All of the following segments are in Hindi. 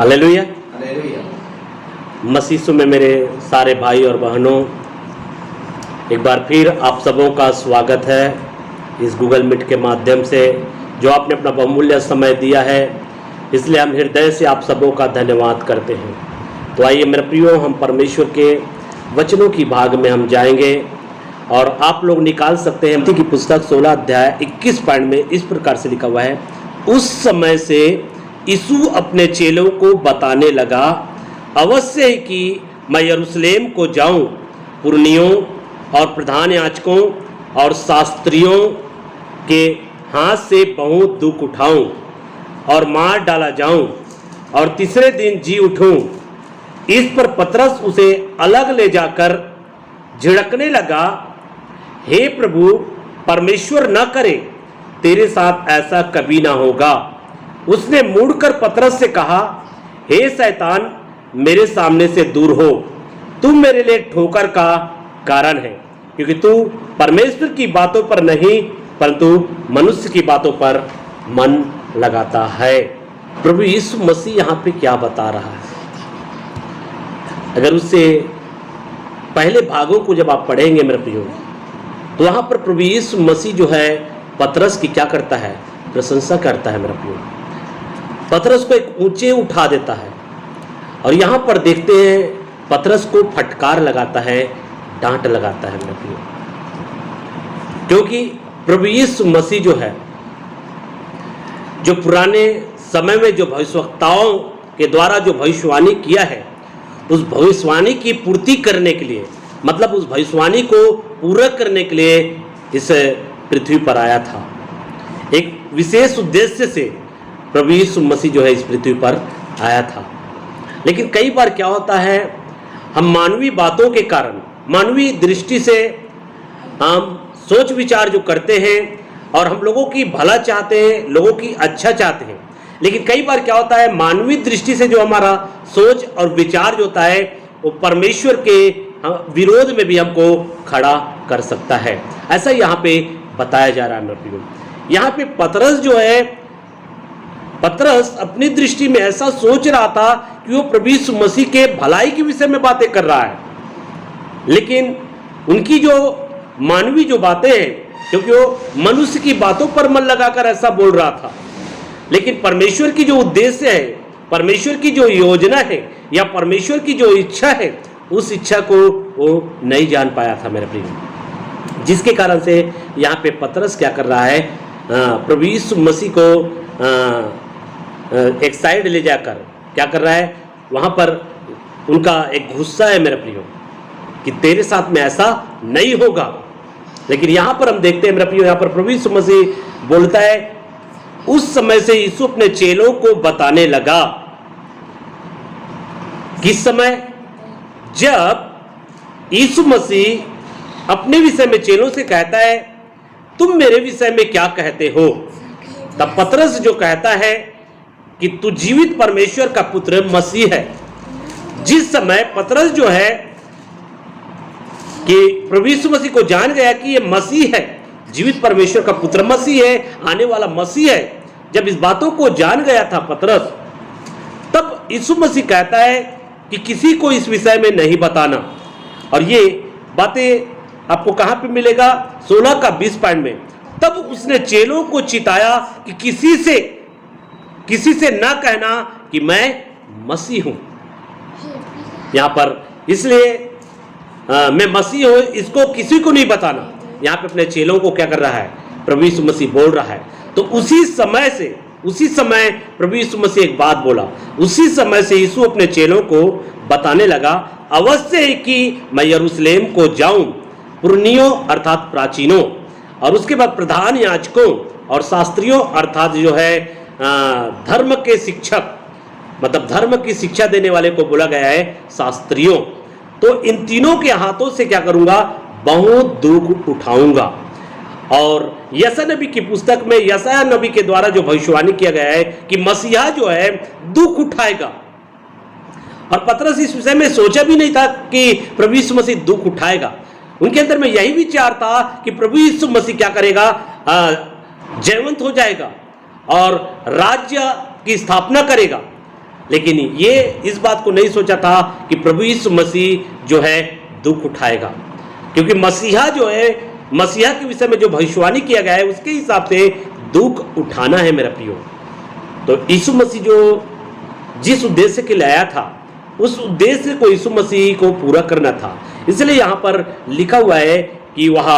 हालेलुया। हालेलुया। मसीह में मेरे सारे भाई और बहनों, एक बार फिर आप सबों का स्वागत है इस गूगल मीट के माध्यम से, जो आपने अपना बहुमूल्य समय दिया है, इसलिए हम हृदय से आप सबों का धन्यवाद करते हैं। तो आइए मेरे प्रियो, हम परमेश्वर के वचनों की भाग में हम जाएंगे और आप लोग निकाल सकते हैं मत्ती की पुस्तक 16 अध्याय 21 पॉइंट में इस प्रकार से लिखा हुआ है, उस समय से यीशु अपने चेलों को बताने लगा, अवश्य है कि मैं यरूशलेम को जाऊं, पुरनियों और प्रधान याजकों और शास्त्रियों के हाथ से बहुत दुख उठाऊं और मार डाला जाऊं और तीसरे दिन जी उठूं। इस पर पतरस उसे अलग ले जाकर झिड़कने लगा, हे प्रभु, परमेश्वर न करे, तेरे साथ ऐसा कभी ना होगा। उसने मुड़कर पतरस से कहा, हे शैतान, मेरे सामने से दूर हो, तुम मेरे लिए ठोकर का कारण है, क्योंकि तू परमेश्वर की बातों पर नहीं परंतु मनुष्य की बातों पर मन लगाता है। प्रभु यीशु मसीह यहाँ पे क्या बता रहा है? अगर उससे पहले भागों को जब आप पढ़ेंगे मेरे प्रियो, तो वहाँ पर प्रभु यीशु मसीह जो है पतरस की क्या करता है? प्रशंसा करता है मेरे प्रियो। पतरस को एक ऊंचे उठा देता है और यहाँ पर देखते हैं पतरस को फटकार लगाता है, डांट लगाता है मेरे प्रियो, क्योंकि प्रभु यीशु मसीह जो है, जो पुराने समय में जो भविष्यवक्ताओं के द्वारा जो भविष्यवाणी किया है, उस भविष्यवाणी की पूर्ति करने के लिए, मतलब उस भविष्यवाणी को पूरा करने के लिए इस पृथ्वी पर आया था। एक विशेष उद्देश्य से प्रभु यीशु मसीह जो है इस पृथ्वी पर आया था। लेकिन कई बार क्या होता है, हम मानवीय बातों के कारण, मानवीय दृष्टि से हम सोच विचार जो करते हैं और हम लोगों की भला चाहते हैं, लोगों की अच्छा चाहते हैं, लेकिन कई बार क्या होता है, मानवीय दृष्टि से जो हमारा सोच और विचार जो होता है, वो परमेश्वर के विरोध में भी हमको खड़ा कर सकता है। ऐसा यहाँ पे बताया जा रहा है मेरे प्रियो। यहाँ पे पतरस जो है, पतरस अपनी दृष्टि में ऐसा सोच रहा था कि वो प्रभु यीशु मसीह के भलाई के विषय में बातें कर रहा है, लेकिन उनकी जो मानवीय जो बातें हैं, क्योंकि वो मनुष्य की बातों पर मन लगाकर ऐसा बोल रहा था, लेकिन परमेश्वर की जो उद्देश्य है, परमेश्वर की जो योजना है या परमेश्वर की जो इच्छा है, उस इच्छा को वो नहीं जान पाया था मेरे प्रिय। जिसके कारण से यहाँ पे पतरस क्या कर रहा है, प्रभु यीशु मसीह को एक साइड ले जाकर क्या कर रहा है, वहाँ पर उनका एक गुस्सा है मेरे प्रियो कि तेरे साथ में ऐसा नहीं होगा। लेकिन यहाँ पर हम देखते हैं मेरे प्रियो, यहाँ पर प्रभु यीशु मसीह बोलता है, उस समय से यीशु अपने चेलों को बताने लगा। किस समय? जब यीशु मसीह अपने विषय में चेलों से कहता है, तुम मेरे विषय में क्या कहते हो? तब पतरस जो कहता है कि तू जीवित परमेश्वर का पुत्र मसीह है। जिस समय पतरस जो है कि प्रभु यीशु मसीह को जान गया कि ये मसीह है, जीवित परमेश्वर का पुत्र मसीह है, आने वाला मसीह है, जब इस बातों को जान गया था पतरस, तब यीशु मसीह कहता है कि किसी को इस विषय में नहीं बताना। और ये बातें आपको कहां पे मिलेगा? 16 का 20 पॉइंट में। तब उसने चेलों को चिताया कि किसी से ना कहना कि मैं मसीह हूं। यहां पर इसलिए मैं मसीह हूं, इसको किसी को नहीं बताना। यहां पे अपने चेलों को क्या कर रहा है? प्रभु यीशु मसीह बोल रहा है। तो उसी समय प्रभु यीशु मसीह एक बात बोला। उसी समय से यीशु अपने चेलों को बताने लगा, अवश्य है कि मैं यरूशलेम को जाऊं, पुरनियों अर्थात प्राचीनों, और उसके बाद प्रधान याजकों और शास्त्रियों अर्थात जो है धर्म के शिक्षक, मतलब धर्म की शिक्षा देने वाले को बोला गया है शास्त्रियों। तो इन तीनों के हाथों से क्या करूंगा? बहुत दुख उठाऊंगा। और यशायाह नबी की पुस्तक में यशायाह नबी के द्वारा जो भविष्यवाणी किया गया है कि मसीहा जो है दुख उठाएगा, और पतरस इस विषय में सोचा भी नहीं था कि प्रभु यीशु मसीह दुख उठाएगा। उनके अंदर में यही विचार था कि प्रभु यीशु मसीह क्या करेगा? जयवंत हो जाएगा और राज्य की स्थापना करेगा। लेकिन ये इस बात को नहीं सोचा था कि प्रभु यीशु मसीह जो है दुख उठाएगा, क्योंकि मसीहा जो है, मसीहा के विषय में जो भविष्यवाणी किया गया है उसके हिसाब से दुख उठाना है मेरा प्रियो। तो यीशु मसीह जो जिस उद्देश्य के लिए आया था उस उद्देश्य को यीशु मसीह को पूरा करना था। इसलिए यहाँ पर लिखा हुआ है कि वह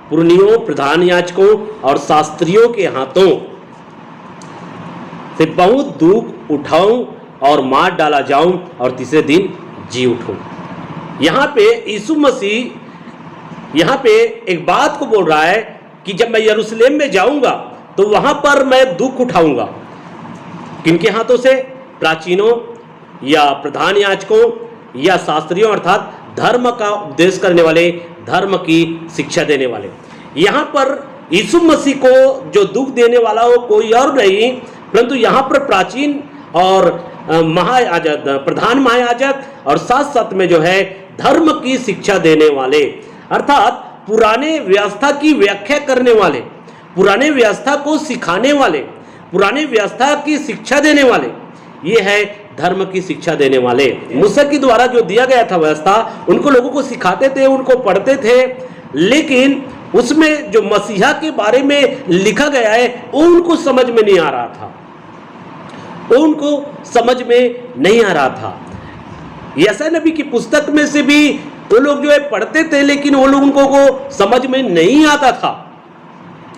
पुरनियों, प्रधान याजकों और शास्त्रियों के हाथों से बहुत दुख उठाऊं और मार डाला जाऊं और तीसरे दिन जी उठूं। यहाँ पे यीशु मसीह यहाँ पे एक बात को बोल रहा है कि जब मैं यरूशलेम में जाऊंगा तो वहां पर मैं दुख उठाऊंगा। किनके हाथों से? प्राचीनों या प्रधान याजकों या शास्त्रियों, अर्थात धर्म का उपदेश करने वाले, धर्म की शिक्षा देने वाले। यहाँ पर यीशु मसीह को जो दुख देने वाला हो कोई और नहीं, परंतु यहाँ पर प्राचीन और महायाजक, प्रधान महायाजक और साथ साथ में जो है धर्म की शिक्षा देने वाले, अर्थात पुराने व्यवस्था की व्याख्या करने वाले, पुराने व्यवस्था को सिखाने वाले, पुराने व्यवस्था की शिक्षा देने वाले, ये है धर्म की शिक्षा देने वाले। मूसा के द्वारा जो दिया गया था व्यवस्था, उनको लोगों को सिखाते थे, उनको पढ़ते थे, लेकिन उसमें जो मसीहा के बारे में लिखा गया है वो उनको समझ में नहीं आ रहा था, वो उनको समझ में नहीं आ रहा था। यशायाह नबी की पुस्तक में से भी वो लोग जो है पढ़ते थे, लेकिन वो लोगों को समझ में नहीं आता था।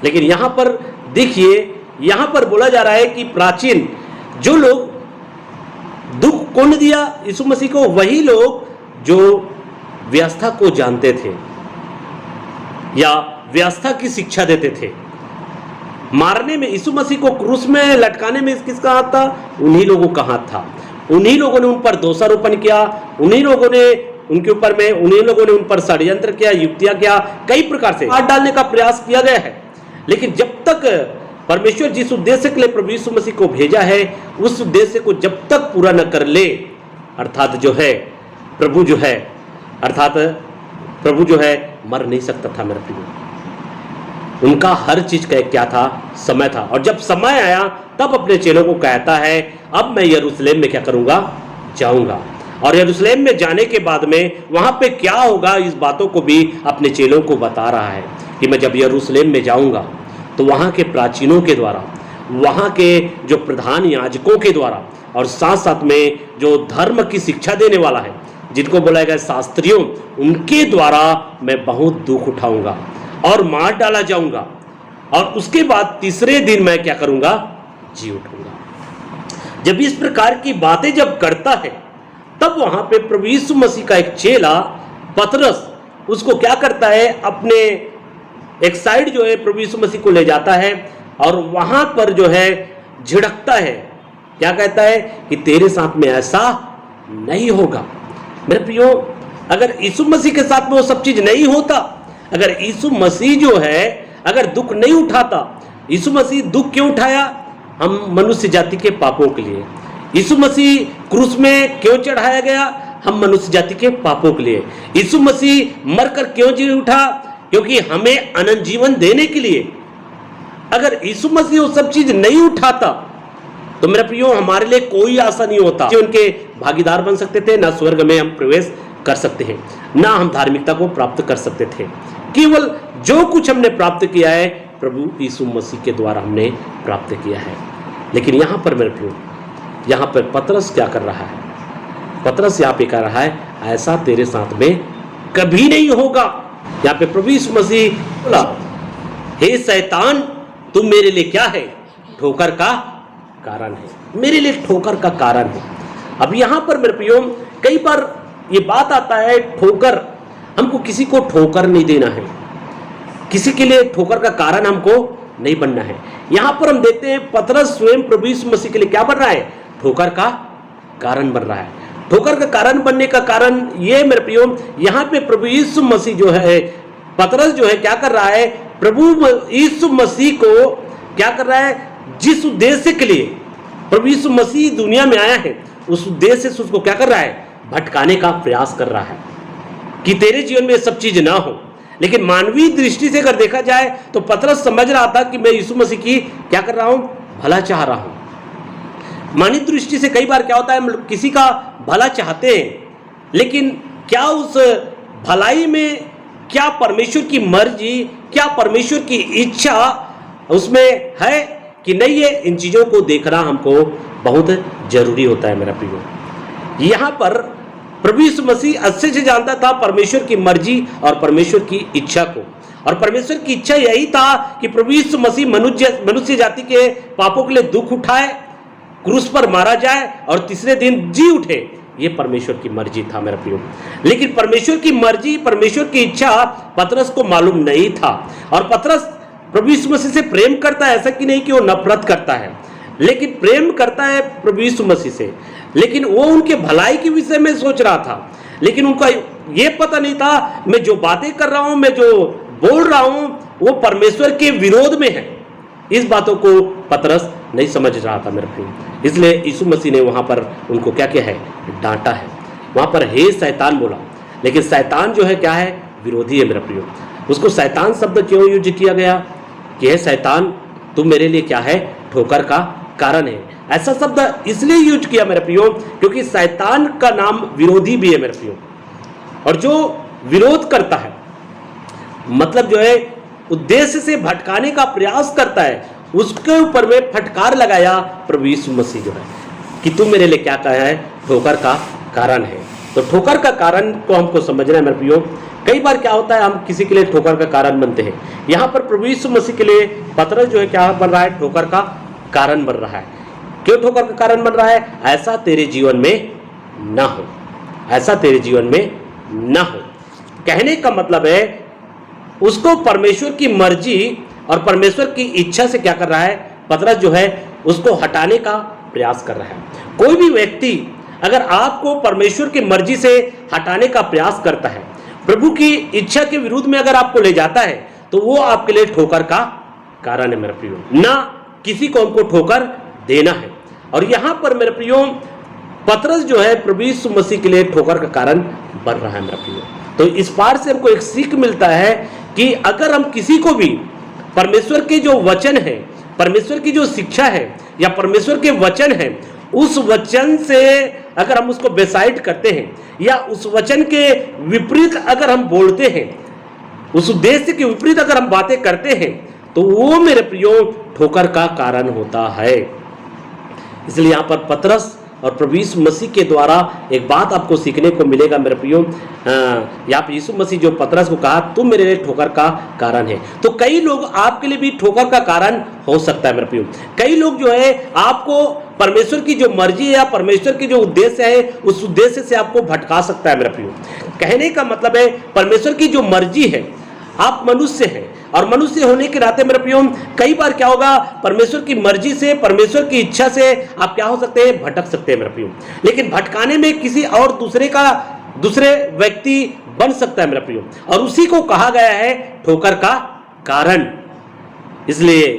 लेकिन यहाँ पर देखिए, यहाँ पर बोला जा रहा है कि प्राचीन जो लोग दुख कौन दिया यीशु मसीह को? वही लोग जो व्यवस्था को जानते थे या व्यवस्था की शिक्षा देते थे। मारने में, यीशु मसीह को क्रूस में लटकाने में किसका हाथ था? उन्हीं लोगों का हाथ था। उन्हीं लोगों ने उन पर दोषारोपण किया, उन्हीं लोगों ने उनके ऊपर में, उन्हीं लोगों ने उन पर षड्यंत्र किया, युक्तियां किया, कई प्रकार से हाथ डालने का प्रयास किया गया है। लेकिन जब तक परमेश्वर जिस उद्देश्य के लिए प्रभु यीशु मसीह को भेजा है, उस उद्देश्य को जब तक पूरा न कर ले, अर्थात जो है प्रभु जो है, अर्थात प्रभु जो है मर नहीं सकता था मेरे प्रिय। उनका हर चीज का क्या था? समय था। और जब समय आया तब अपने चेलों को कहता है, अब मैं यरूशलेम में क्या करूंगा? जाऊंगा। और यरूशलेम में जाने के बाद में वहां पे क्या होगा, इस बातों को भी अपने चेलों को बता रहा है कि मैं जब यरूशलेम में जाऊंगा तो वहां के प्राचीनों के द्वारा, वहां के जो प्रधान याजकों के द्वारा और साथ साथ में जो धर्म की शिक्षा देने वाला है, जिनको बोला गया शास्त्रियों, उनके द्वारा मैं बहुत दुख उठाऊंगा और मार डाला जाऊंगा और उसके बाद तीसरे दिन मैं क्या करूंगा? जी उठूंगा। जब इस प्रकार की बातें जब करता है, तब वहां पे प्रभु यीशु मसीह का एक चेला पतरस उसको क्या करता है? अपने एक साइड जो है प्रभु यीशु मसीह को ले जाता है और वहां पर जो है झिड़कता है। क्या कहता है? कि तेरे साथ में ऐसा नहीं होगा। मेरे प्रियो, अगर यीशु मसीह के साथ में वो सब चीज नहीं होता, अगर यीशु मसीह जो है अगर दुख नहीं उठाता, यीशु मसीह दुख क्यों उठाया? हम मनुष्य जाति के पापों के लिए। यीशु मसीह क्रूस में क्यों चढ़ाया गया? हम मनुष्य जाति के पापों के लिए। यीशु मसीह मरकर क्यों जी उठा? क्योंकि हमें अनंत जीवन देने के लिए। अगर यीशु मसीह वो सब चीज नहीं उठाता तो मेरे प्रियो, हमारे लिए कोई आशा नहीं होता कि उनके भागीदार बन सकते थे, ना स्वर्ग में हम प्रवेश कर सकते हैं, ना हम धार्मिकता को प्राप्त कर सकते थे। केवल जो कुछ हमने प्राप्त किया है प्रभु यीशु मसीह के द्वारा हमने प्राप्त किया है। लेकिन यहाँ पर मेरे प्रियो, यहाँ पर पतरस क्या कर रहा है? पतरस यहाँ पे कह रहा है, ऐसा तेरे साथ में कभी नहीं होगा। यहाँ पे प्रभु यीशु मसीह बोला, हे शैतान, तुम मेरे लिए क्या है? ठोकर का कारण है। मेरे लिए ठोकर का कारण है। अब यहाँ पर मेरे प्रियो, कई बार ये बात आता है, ठोकर, हमको किसी को ठोकर नहीं देना है, किसी के लिए ठोकर का कारण हमको नहीं बनना है। यहाँ पर हम देखते हैं पतरस स्वयं प्रभु यीशु मसीह के लिए क्या बन रहा है? ठोकर का कारण बन रहा है। ठोकर का कारण बनने का कारण ये मेरे प्रियो, यहाँ पे प्रभु यीशु मसीह जो है, पतरस जो है क्या कर रहा है? प्रभु यीशु मसीह को क्या कर रहा है? जिस उद्देश्य के लिए प्रभु यीशु मसीह दुनिया में आया है, उस उद्देश्य से उसको क्या कर रहा है? भटकाने का प्रयास कर रहा है कि तेरे जीवन में सब चीज ना हो। लेकिन मानवीय दृष्टि से अगर देखा जाए तो पतरस समझ रहा था कि मैं यीशु मसीह की क्या कर रहा हूं? भला चाह रहा हूं। मानवीय दृष्टि से कई बार क्या होता है, हम लोग किसी का भला चाहते हैं, लेकिन क्या उस भलाई में क्या परमेश्वर की मर्जी, क्या परमेश्वर की इच्छा उसमें है कि नहीं है, इन चीज़ों को देखना हमको बहुत जरूरी होता है मेरा प्रियो। यहाँ पर प्रभु यीशु मसीह अच्छे से जानता था परमेश्वर की मर्जी और परमेश्वर की इच्छा को, और परमेश्वर की इच्छा यही था कि प्रभु यीशु मसीह मनुष्य जाति के पापों के लिए दुख उठाए, क्रूस पर मारा जाए और तीसरे दिन जी उठे। ये परमेश्वर की मर्जी था मेरा प्रियो। लेकिन परमेश्वर की मर्जी, परमेश्वर की इच्छा पतरस को मालूम नहीं था। और पतरस प्रभु यीशु मसीह से प्रेम करता है, ऐसा कि नहीं कि वो नफरत करता है, लेकिन प्रेम करता है प्रभु यीशु मसीह से, लेकिन वो उनके भलाई के विषय में सोच रहा था। लेकिन उनका ये पता नहीं था मैं जो बातें कर रहा हूं, मैं जो बोल रहा हूं, वो परमेश्वर के विरोध में है। इस बातों को पतरस नहीं समझ रहा था मेरे प्रियो। इसलिए यीशु मसीह ने वहां पर उनको क्या किया है, डांटा है। वहां पर हे शैतान बोला, लेकिन शैतान जो है क्या है, विरोधी है मेरा प्रियो। उसको शैतान शब्द क्यों यूज किया गया कि हे शैतान तू मेरे लिए क्या है, ठोकर का कारण है। ऐसा शब्द इसलिए यूज किया मेरे प्रियो क्योंकि शैतान का नाम विरोधी भी है मेरे प्रियो। और जो विरोध करता है मतलब जो है उद्देश्य से भटकाने का प्रयास करता है, उसके ऊपर में फटकार लगाया प्रभु यीशु मसीह जो है कि तू मेरे लिए क्या कहा है, ठोकर का कारण है। तो ठोकर का कारण को हमको समझना है मेरे प्रियो। कई बार क्या होता है, हम किसी के लिए ठोकर का कारण बनते हैं। यहाँ पर प्रभु यीशु मसीह के लिए पतरस जो है क्या बन रहा है, ठोकर का कारण बन रहा है। क्यों ठोकर का कारण बन रहा है? ऐसा तेरे जीवन में ना हो, ऐसा तेरे जीवन में ना हो। कहने का मतलब है उसको परमेश्वर की मर्जी और परमेश्वर की इच्छा से क्या कर रहा है, पतरस जो है उसको हटाने का प्रयास कर रहा है। कोई भी व्यक्ति अगर आपको परमेश्वर की मर्जी से हटाने का प्रयास करता है, प्रभु की इच्छा के विरुद्ध में अगर आपको ले जाता है, तो वो आपके लिए ठोकर का कारण है मेरे प्रियो। ना किसी को हमको ठोकर देना है। और यहां पर मेरे प्रियो पतरस जो है प्रभु यीशु मसीह के लिए ठोकर का कारण बन रहा है मेरे प्रियो। तो इस पार से हमको एक सीख मिलता है कि अगर हम किसी को भी परमेश्वर के जो वचन है, परमेश्वर की जो शिक्षा है या परमेश्वर के वचन है, उस वचन से अगर हम उसको बेसाइड करते हैं या उस वचन के विपरीत अगर हम बोलते हैं, उस उद्देश्य के विपरीत अगर हम बातें करते हैं, तो वो मेरे प्रियो ठोकर का कारण होता है। इसलिए यहाँ पर पतरस और प्रभु यीशु मसीह के द्वारा एक बात आपको सीखने को मिलेगा मेरे प्रियो। यहाँ पे यीशु मसीह जो पतरस को कहा तुम मेरे लिए ठोकर का कारण है, तो कई लोग आपके लिए भी ठोकर का कारण हो सकता है मेरे प्रियो। कई लोग जो है आपको परमेश्वर की जो मर्जी है या परमेश्वर की जो उद्देश्य है, उस उद्देश्य से आपको भटका सकता है मेरे प्रियो। कहने का मतलब है परमेश्वर की जो मर्जी है, आप मनुष्य हैं और मनुष्य होने के नाते मेरे प्रियो कई बार क्या होगा, परमेश्वर की मर्जी से, परमेश्वर की इच्छा से आप क्या हो सकते हैं, भटक सकते हैं मेरे प्रियो। लेकिन भटकाने में किसी और दूसरे व्यक्ति बन सकता है मेरे प्रियो, और उसी को कहा गया है ठोकर का कारण। इसलिए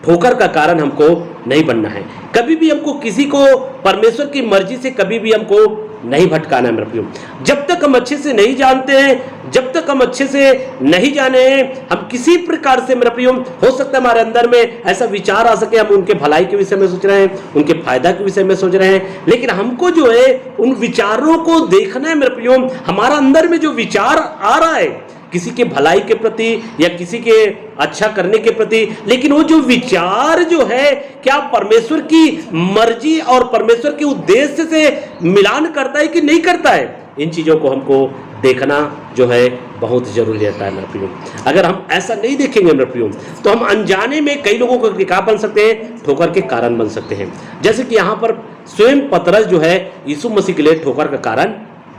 ठोकर का कारण हमको नहीं बनना है। कभी भी हमको किसी को परमेश्वर की मर्जी से कभी भी हमको नहीं भटकाना है मेरे प्रियो। जब तक हम अच्छे से नहीं जानते हैं, जब तक हम अच्छे से नहीं जाने हैं, हम किसी प्रकार से मेरे प्रियो हो सकता है हमारे अंदर में ऐसा विचार आ सके, हम उनके भलाई के विषय में सोच रहे हैं, उनके फायदा के विषय में सोच रहे हैं, लेकिन हमको जो है उन विचारों को देखना है मेरे प्रियो। हमारा अंदर में जो विचार आ रहा है किसी के भलाई के प्रति या किसी के अच्छा करने के प्रति, लेकिन वो जो विचार जो है क्या परमेश्वर की मर्जी और परमेश्वर के उद्देश्य से मिलान करता है कि नहीं करता है, इन चीजों को हमको देखना जो है बहुत जरूरी रहता है मेरे प्रियो। अगर हम ऐसा नहीं देखेंगे मेरे प्रियो, तो हम अनजाने में कई लोगों को क्या बन सकते हैं, ठोकर के कारण बन सकते हैं। जैसे कि यहाँ पर स्वयं पतरस जो है यीशु मसीह के लिए ठोकर का कारण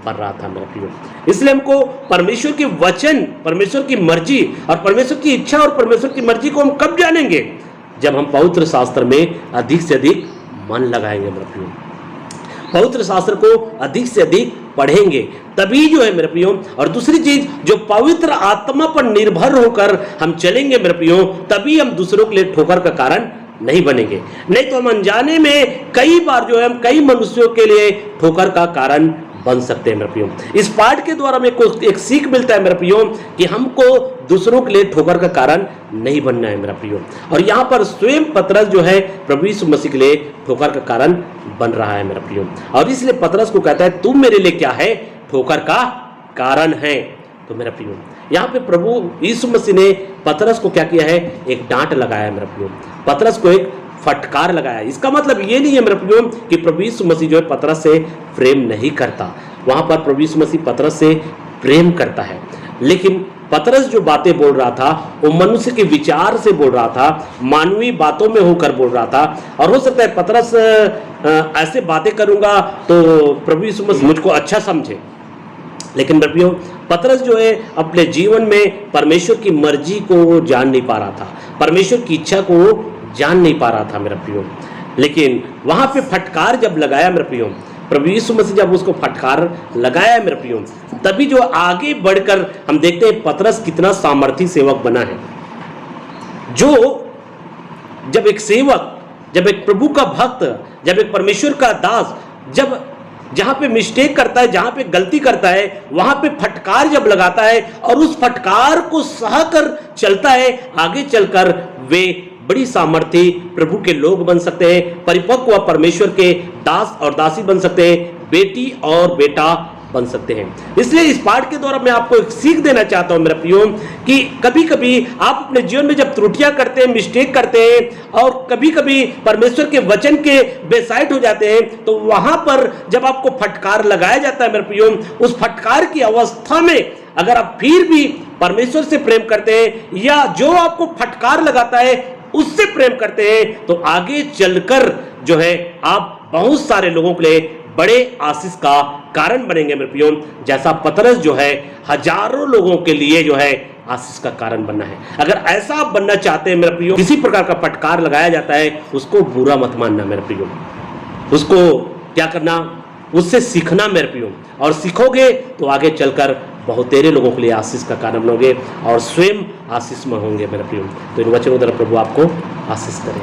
बन रहा था मेरे प्रियो। इसलिए हमको परमेश्वर के वचन, परमेश्वर की मर्जी और परमेश्वर की इच्छा और परमेश्वर की मर्जी को हम कब जानेंगे, जब हम पवित्र शास्त्र में अधिक से अधिक मन लगाएंगे मेरे प्रियो। पवित्र शास्त्र को अधिक से अधिक पढ़ेंगे, तभी जो है मेरे प्रियो। और दूसरी चीज, जो पवित्र आत्मा पर निर्भर होकर हम चलेंगे मेरे प्रियो, तभी हम दूसरों के लिए ठोकर का कारण नहीं बनेंगे। नहीं तो हम अनजाने में कई बार जो है हम कई मनुष्यों के लिए ठोकर का कारण बन सकते हैं मेरे प्रियो। इस पाठ के द्वारा मेरे को एक सीख मिलता है मेरे प्रियो कि हमको दूसरों के लिए ठोकर का कारण नहीं बनना है मेरा प्रियो। और यहाँ पर स्वयं पतरस जो है प्रभु यीशु मसीह के लिए ठोकर का कारण बन रहा है मेरा प्रियो। और इसलिए पतरस को कहता है तुम मेरे लिए क्या है, ठोकर का कारण है। तो मेरा प्रियो यहाँ पे प्रभु यीशु मसीह ने पतरस को क्या किया है, एक डांट लगाया है मेरा प्रियो, पतरस को एक फटकार लगाया। इसका मतलब ये नहीं है मेरे प्रियो कि प्रभु यीशु मसीह जो है पतरस से प्रेम नहीं करता, वहां पर प्रभु यीशु मसीह पतरस से प्रेम करता है। लेकिन पतरस जो बातें बोल रहा था वो मनुष्य के विचार से बोल रहा था, मानवीय बातों में होकर बोल रहा था। और हो सकता है पतरस ऐसे बातें करूंगा तो प्रभु यीशु मसीह मुझको अच्छा समझे, लेकिन मेरे प्रियो पतरस जो है अपने जीवन में परमेश्वर की मर्जी को जान नहीं पा रहा था, परमेश्वर की इच्छा को जान नहीं पा रहा था मेरा प्रियो। लेकिन वहां पे फटकार जब लगाया मेरे प्रियो, प्रभु यीशु मसीह जब उसको फटकार लगाया मेरे प्रियो, तभी जो आगे बढ़कर हम देखते हैं पतरस कितना सामर्थी सेवक बना है। जो जब एक सेवक, जब एक प्रभु का भक्त, जब एक परमेश्वर का दास, जब जहां पे मिस्टेक करता है, जहां पे गलती करता है, वहां पे फटकार जब लगाता है और उस फटकार को सहकर चलता है, आगे चलकर वे बड़ी सामर्थी प्रभु के लोग बन सकते हैं, परिपक्व परमेश्वर के दास और दासी बन सकते हैं, बेटी और बेटा बन सकते हैं। इसलिए इस पाठ के द्वारा मैं आपको एक सीख देना चाहता हूं मेरा प्रियो कि कभी कभी आप अपने जीवन में जब त्रुटियां करते हैं, मिस्टेक करते हैं और कभी कभी परमेश्वर के वचन के बेसाइड हो जाते हैं, तो वहां पर जब आपको फटकार लगाया जाता है मेरे प्रियो, उस फटकार की अवस्था में अगर आप फिर भी परमेश्वर से प्रेम करते हैं या जो आपको फटकार लगाता है उससे प्रेम करते हैं, तो आगे चलकर जो है आप बहुत सारे लोगों के लिए बड़े आशीष का कारण बनेंगे मेरे प्रियो। जैसा पतरस जो है हजारों लोगों के लिए जो है आशीष का कारण बनना है। अगर ऐसा आप बनना चाहते हैं मेरे प्रियो, किसी प्रकार का फटकार लगाया जाता है उसको बुरा मत मानना मेरे प्रियो, उसको क्या करना, उससे सीखना मेरे प्रियो। और सीखोगे तो आगे चलकर बहुतेरे लोगों के लिए आशीष का कारण बनोगे और स्वयं आशीष में होंगे मेरे प्रियो। तो इन वचनों द्वारा प्रभु आपको आशीष करें।